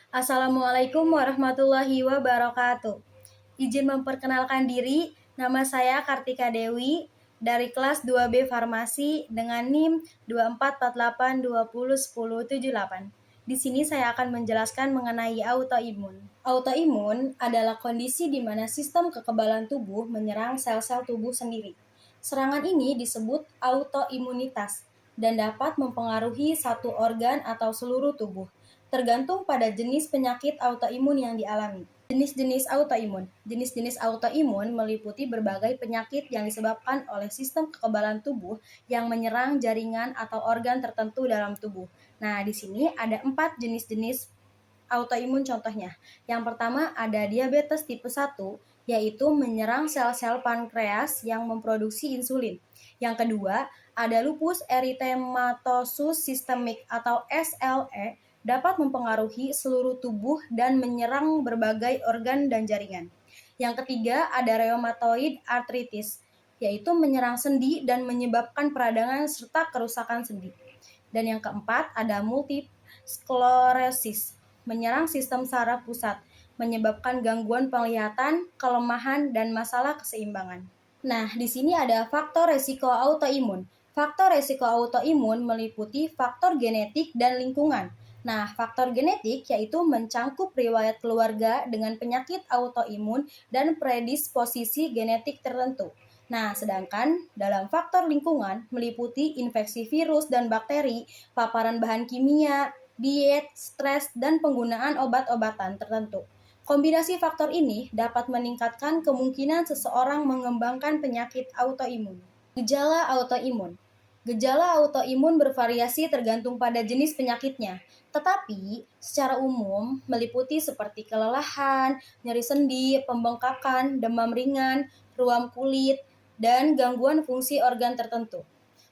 Assalamualaikum warahmatullahi wabarakatuh. Izin memperkenalkan diri, nama saya Kartika Dewi dari kelas 2B Farmasi dengan NIM 2448201078. Di sini saya akan menjelaskan mengenai autoimun. Autoimun adalah kondisi di mana sistem kekebalan tubuh menyerang sel-sel tubuh sendiri. Serangan ini disebut autoimunitas dan dapat mempengaruhi satu organ atau seluruh tubuh, tergantung pada jenis penyakit autoimun yang dialami. Jenis-jenis autoimun. Jenis-jenis autoimun meliputi berbagai penyakit yang disebabkan oleh sistem kekebalan tubuh yang menyerang jaringan atau organ tertentu dalam tubuh. Nah, di sini ada 4 jenis-jenis autoimun contohnya. Yang pertama ada diabetes tipe 1, yaitu menyerang sel-sel pankreas yang memproduksi insulin. Yang kedua, ada lupus eritematosus sistemik atau SLE, dapat mempengaruhi seluruh tubuh dan menyerang berbagai organ dan jaringan. Yang ketiga, ada rheumatoid arthritis, yaitu menyerang sendi dan menyebabkan peradangan serta kerusakan sendi. Dan yang keempat, ada multiple sklerosis, menyerang sistem saraf pusat, menyebabkan gangguan penglihatan, kelemahan, dan masalah keseimbangan. Nah, di sini ada faktor resiko autoimun. Faktor resiko autoimun meliputi faktor genetik dan lingkungan. Nah, faktor genetik yaitu mencangkup riwayat keluarga dengan penyakit autoimun dan predisposisi genetik tertentu. Nah, sedangkan dalam faktor lingkungan meliputi infeksi virus dan bakteri, paparan bahan kimia, diet, stres, dan penggunaan obat-obatan tertentu. Kombinasi faktor ini dapat meningkatkan kemungkinan seseorang mengembangkan penyakit autoimun. Gejala autoimun. Gejala autoimun bervariasi tergantung pada jenis penyakitnya, tetapi secara umum meliputi seperti kelelahan, nyeri sendi, pembengkakan, demam ringan, ruam kulit, dan gangguan fungsi organ tertentu.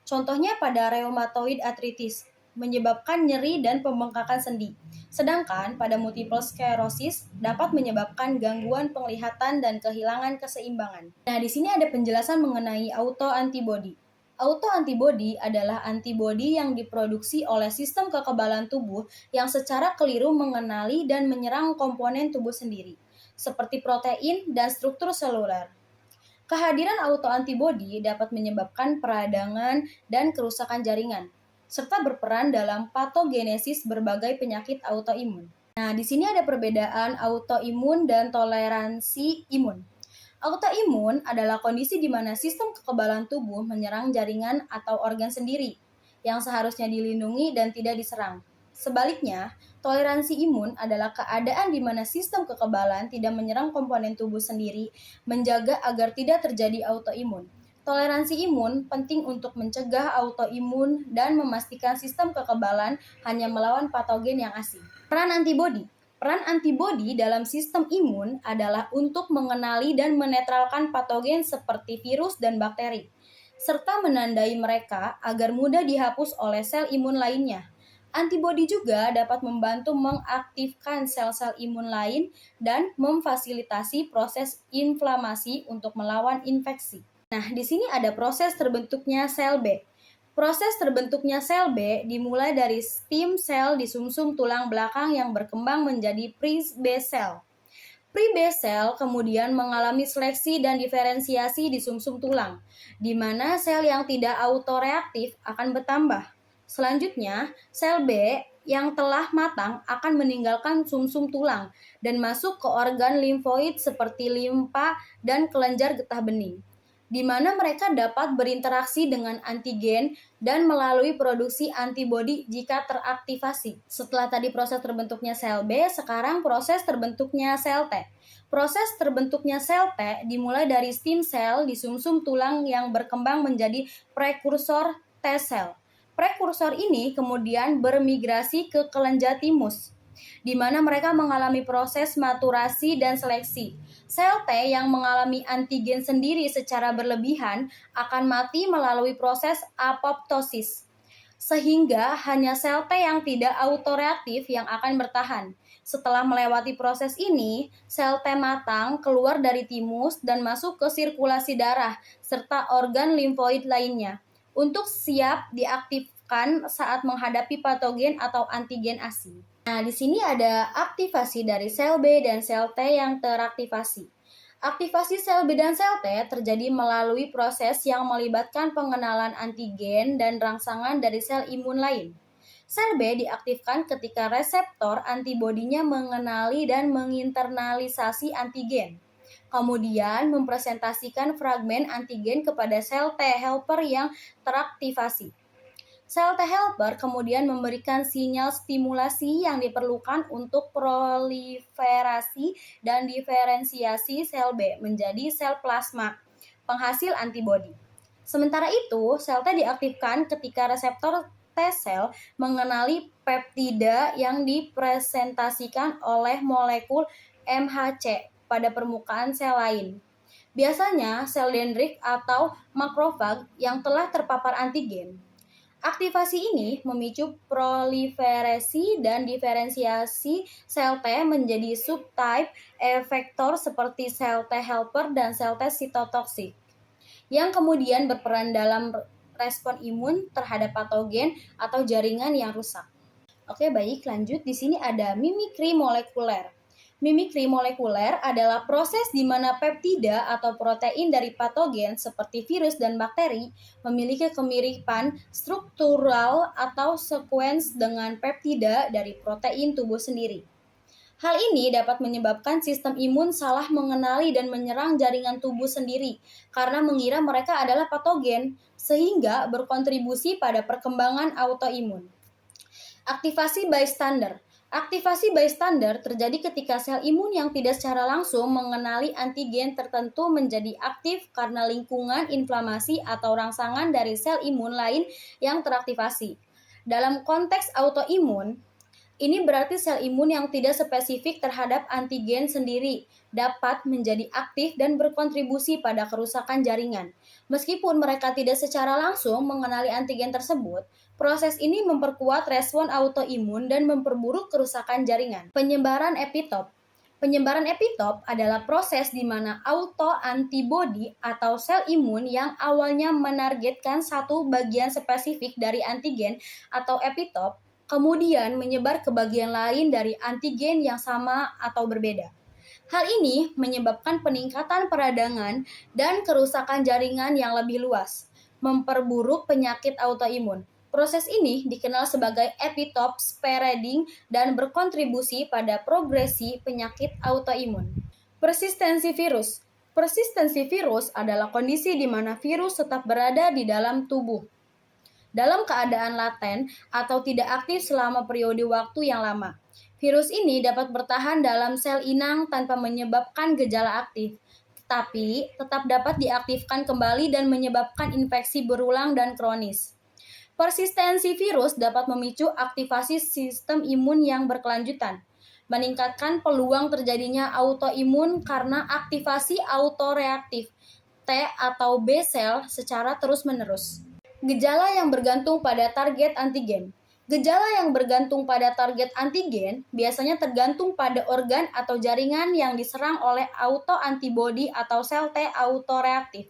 Contohnya pada rheumatoid arthritis, menyebabkan nyeri dan pembengkakan sendi. Sedangkan pada multiple sclerosis dapat menyebabkan gangguan penglihatan dan kehilangan keseimbangan. Nah, di sini ada penjelasan mengenai autoantibody. Autoantibody adalah antibodi yang diproduksi oleh sistem kekebalan tubuh yang secara keliru mengenali dan menyerang komponen tubuh sendiri, seperti protein dan struktur seluler. Kehadiran autoantibodi dapat menyebabkan peradangan dan kerusakan jaringan, serta berperan dalam patogenesis berbagai penyakit autoimun. Nah, di sini ada perbedaan autoimun dan toleransi imun. Autoimun adalah kondisi di mana sistem kekebalan tubuh menyerang jaringan atau organ sendiri yang seharusnya dilindungi dan tidak diserang. Sebaliknya, toleransi imun adalah keadaan di mana sistem kekebalan tidak menyerang komponen tubuh sendiri, menjaga agar tidak terjadi autoimun. Toleransi imun penting untuk mencegah autoimun dan memastikan sistem kekebalan hanya melawan patogen yang asing. Peran antibodi. Peran antibodi dalam sistem imun adalah untuk mengenali dan menetralkan patogen seperti virus dan bakteri, serta menandai mereka agar mudah dihapus oleh sel imun lainnya. Antibodi juga dapat membantu mengaktifkan sel-sel imun lain dan memfasilitasi proses inflamasi untuk melawan infeksi. Nah, di sini ada proses terbentuknya sel B. Proses terbentuknya sel B dimulai dari stem sel di sumsum tulang belakang yang berkembang menjadi pre-B cell. Pre-B cell kemudian mengalami seleksi dan diferensiasi di sumsum tulang, di mana sel yang tidak autoreaktif akan bertambah. Selanjutnya, sel B yang telah matang akan meninggalkan sumsum tulang dan masuk ke organ limfoid seperti limpa dan kelenjar getah bening, di mana mereka dapat berinteraksi dengan antigen dan melalui produksi antibodi jika teraktivasi. Setelah tadi proses terbentuknya sel B, sekarang proses terbentuknya sel T. Proses terbentuknya sel T dimulai dari stem cell di sumsum tulang yang berkembang menjadi prekursor T cell. Prekursor ini kemudian bermigrasi ke kelenjar timus, di mana mereka mengalami proses maturasi dan seleksi. Sel T yang mengalami antigen sendiri secara berlebihan akan mati melalui proses apoptosis, sehingga hanya sel T yang tidak autoreaktif yang akan bertahan. Setelah melewati proses ini, sel T matang keluar dari timus dan masuk ke sirkulasi darah serta organ limfoid lainnya untuk siap diaktifkan saat menghadapi patogen atau antigen asing. Nah, di sini ada aktivasi dari sel B dan sel T yang teraktivasi. Aktivasi sel B dan sel T terjadi melalui proses yang melibatkan pengenalan antigen dan rangsangan dari sel imun lain. Sel B diaktifkan ketika reseptor antibodinya mengenali dan menginternalisasi antigen. Kemudian mempresentasikan fragmen antigen kepada sel T helper yang teraktivasi. Sel T helper kemudian memberikan sinyal stimulasi yang diperlukan untuk proliferasi dan diferensiasi sel B menjadi sel plasma, penghasil antibodi. Sementara itu, sel T diaktifkan ketika reseptor T sel mengenali peptida yang dipresentasikan oleh molekul MHC pada permukaan sel lain. Biasanya sel dendrit atau makrofag yang telah terpapar antigen. Aktivasi ini memicu proliferasi dan diferensiasi sel T menjadi subtype efektor seperti sel T helper dan sel T sitotoksik, yang kemudian berperan dalam respon imun terhadap patogen atau jaringan yang rusak. Oke, baik, lanjut. Di sini ada mimikri molekuler. Mimikri molekuler adalah proses di mana peptida atau protein dari patogen seperti virus dan bakteri memiliki kemiripan struktural atau sekuens dengan peptida dari protein tubuh sendiri. Hal ini dapat menyebabkan sistem imun salah mengenali dan menyerang jaringan tubuh sendiri karena mengira mereka adalah patogen, sehingga berkontribusi pada perkembangan autoimun. Aktivasi bystander. Aktivasi bystander terjadi ketika sel imun yang tidak secara langsung mengenali antigen tertentu menjadi aktif karena lingkungan inflamasi atau rangsangan dari sel imun lain yang teraktivasi. Dalam konteks autoimun, ini berarti sel imun yang tidak spesifik terhadap antigen sendiri dapat menjadi aktif dan berkontribusi pada kerusakan jaringan. Meskipun mereka tidak secara langsung mengenali antigen tersebut, proses ini memperkuat respon autoimun dan memperburuk kerusakan jaringan. Penyebaran epitop. Penyebaran epitop adalah proses di mana autoantibodi atau sel imun yang awalnya menargetkan satu bagian spesifik dari antigen atau epitop kemudian menyebar ke bagian lain dari antigen yang sama atau berbeda. Hal ini menyebabkan peningkatan peradangan dan kerusakan jaringan yang lebih luas, memperburuk penyakit autoimun. Proses ini dikenal sebagai epitop spreading dan berkontribusi pada progresi penyakit autoimun. Persistensi virus. Persistensi virus adalah kondisi di mana virus tetap berada di dalam tubuh dalam keadaan laten atau tidak aktif selama periode waktu yang lama. Virus ini dapat bertahan dalam sel inang tanpa menyebabkan gejala aktif, tetapi tetap dapat diaktifkan kembali dan menyebabkan infeksi berulang dan kronis. Persistensi virus dapat memicu aktivasi sistem imun yang berkelanjutan, meningkatkan peluang terjadinya autoimun karena aktivasi autoreaktif T atau B sel secara terus-menerus. Gejala yang bergantung pada target antigen. Gejala yang bergantung pada target antigen biasanya tergantung pada organ atau jaringan yang diserang oleh autoantibodi atau sel T autoreaktif.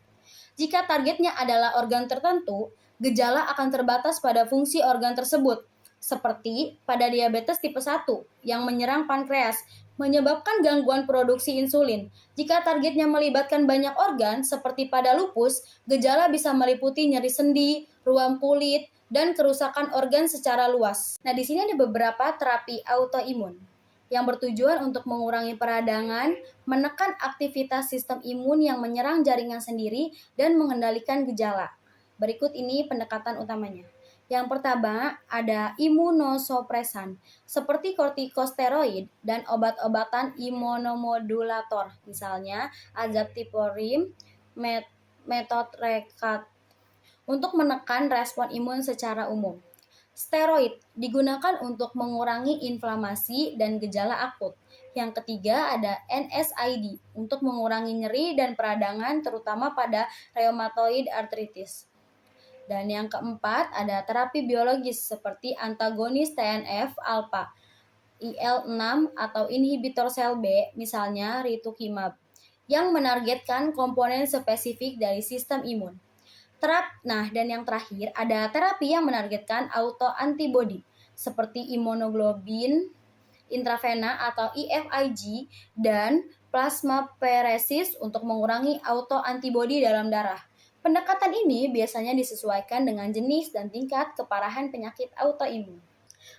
Jika targetnya adalah organ tertentu, gejala akan terbatas pada fungsi organ tersebut, seperti pada diabetes tipe 1 yang menyerang pankreas, menyebabkan gangguan produksi insulin. Jika targetnya melibatkan banyak organ, seperti pada lupus, gejala bisa meliputi nyeri sendi, ruam kulit, dan kerusakan organ secara luas. Nah, di sini ada beberapa terapi autoimun yang bertujuan untuk mengurangi peradangan, menekan aktivitas sistem imun yang menyerang jaringan sendiri, dan mengendalikan gejala. Berikut ini pendekatan utamanya. Yang pertama ada imunosopresan, seperti kortikosteroid dan obat-obatan imunomodulator, misalnya azathioprim, methotrexate, untuk menekan respon imun secara umum. Steroid digunakan untuk mengurangi inflamasi dan gejala akut. Yang ketiga ada NSAID untuk mengurangi nyeri dan peradangan terutama pada rheumatoid arthritis. Dan yang keempat ada terapi biologis seperti antagonis TNF-alpha, IL-6 atau inhibitor sel B, misalnya rituximab, yang menargetkan komponen spesifik dari sistem imun. Dan yang terakhir ada terapi yang menargetkan autoantibodi seperti imunoglobulin intravena atau EFIG, dan plasmaferesis untuk mengurangi autoantibodi dalam darah. Pendekatan ini biasanya disesuaikan dengan jenis dan tingkat keparahan penyakit autoimun.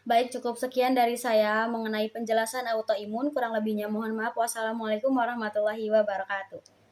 Baik, cukup sekian dari saya mengenai penjelasan autoimun. Kurang lebihnya mohon maaf. Wassalamualaikum warahmatullahi wabarakatuh.